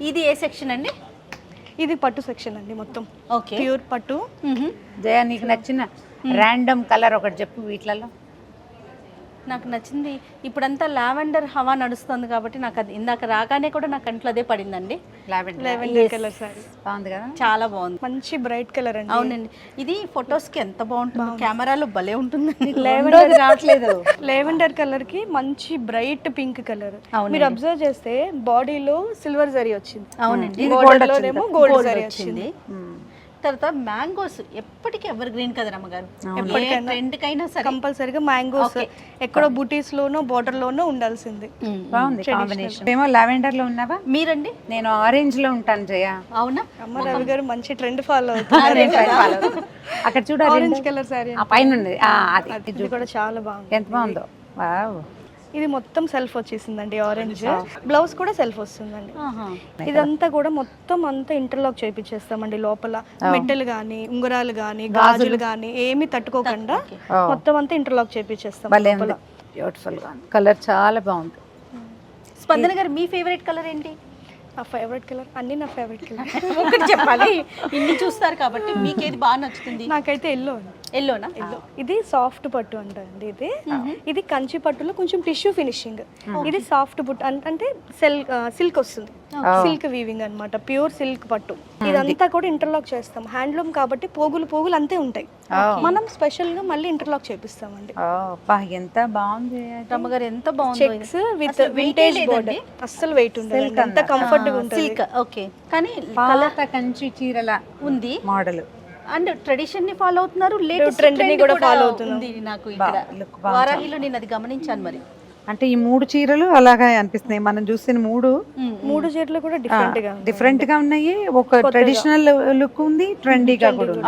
ఇది ఏ సెక్షన్ అండి? ఇది పట్టు సెక్షన్ అండి, మొత్తం ఓకే. ప్యూర్ పట్టు. జయ నీకు నచ్చిన ర్యాండమ్ కలర్ ఒకటి చెప్పు వీటిలలో. నాకు నచ్చింది ఇప్పుడంతా లావెండర్ హవా నడుస్తుంది కాబట్టి నాకు అది ఇందాక రాగానే కూడా నా కంట్లో అదే పడిందండి. లెవెండర్ కలర్ సారీ బాగుంది కదా, చాలా బాగుంది, మంచి బ్రైట్ కలర్ అండి. అవునండి. ఇది ఫొటోస్ కి ఎంత బాగుంటుంది, కెమెరాలో భలే ఉంటుందండి. లెవెండర్ రావట్లేదు. లెవెండర్ కలర్ కి మంచి బ్రైట్ పింక్ కలర్. మీరు అబ్జర్వ్ చేస్తే బాడీలో సిల్వర్ జరీ వచ్చింది. అవునండి, బోర్డర్ లోనేమో గోల్డ్ జరీ వచ్చింది. తర్వాత మ్యాంగోస్ ఎప్పటికీ ఎవర్ గ్రీన్ కదా రమ్మగారు, ట్రెండ్ కైనా సరే కంపల్సరీగా మ్యాంగోస్ ఎక్కడో బూటీస్ లోనో బోర్డర్ లోనో ఉండాల్సింది. బాగుంది కాంబినేషన్. ఏమో లావెండర్ లో ఉన్నావా? మీరండి? నేను ఆరెంజ్ లో ఉంటాను జయ. అవునా? అమ్మ రవి గారు మంచి ట్రెండ్ ఫాలో అవుతుంది. అక్కడ చూడాలి, ఆరెంజ్ కలర్ సారీ పైన ఉంది అది ఇది కూడా చాలా బాగుంది. ఎంత బాగుందో. వావ్, ఇది మొత్తం సెల్ఫ్ వచ్చేసిందండి, ఆరెంజ్ బ్లౌజ్ కూడా సెల్ఫ్ వస్తుందండి. ఇదంతా కూడా మొత్తం అంతా ఇంటర్లాక్ చేయించేస్తామండి. లోపల మెట్టెలు గానీ ఉంగరాలు గానీ గాజులు గానీ ఏమి తట్టుకోకుండా మొత్తం అంతా ఇంటర్లాక్ చేయించేస్తాం. బ్యూటిఫుల్ గా కలర్ చాలా బాగుంది. స్పందన గారు మీ ఫేవరెట్ కలర్ ఏంటి? నా ఫేవరెట్ కలర్ అన్ని నా ఫేవరెట్ కలర్. ఒకటి చెప్పాలి, ఇన్ని చూస్తారు కాబట్టి మీకు ఏది బాగా నచ్చుతుంది? నాకైతే ఎల్లో అండి. ఎల్లోనా? ఇది సాఫ్ట్ పట్టు అంటండి. ఇది కంచి పట్టులో కొంచెం టిష్యూ ఫినిషింగ్. ఇది సాఫ్ట్ పట్టు అంటే సిల్క్ వస్తుంది, సిల్క్ వీవింగ్ అన్నమాట, ప్యూర్ సిల్క్ పట్టు. ఇదంతా కూడా ఇంటర్లాక్ చేస్తాం, హ్యాండ్లూమ్ కాబట్టి పోగులు పోగులు అంతే ఉంటాయి. మనం స్పెషల్ గా మళ్ళీ ఇంటర్లాక్ చేపిస్తామండి. ఎంత బాగుంది రమ్మగారు, ఎంత బాగుంది. చెక్స్ విత్ వింటేజ్ బోర్డర్, అస్సలు వెయిట్ ఉండదు, ఎంత కంఫర్ట్ గా ఉంటుంది. సిల్క్ ఓకే, కానీ పాత కంచి చీరల ఉంది మోడల్. అండ్ ట్రెడిషన్ ని ఫాలో అవుతున్నారు, లేటెస్ట్ ట్రెండ్ ని కూడా ఫాలో అవుతుంది. నాకు ఇక్కడ వారాహిలో నేను అది గమనించాను. మరి అంటే ఈ 3 చీరలు అలాగా అనిపిస్తున్నాయి. మనం చూసిన 3 చీరలు కూడా డిఫరెంట్ గా ఉన్నాయి. ఒక ట్రెడిషనల్ లుక్ ఉంది, ట్రెండీగా కూడా ఉంది.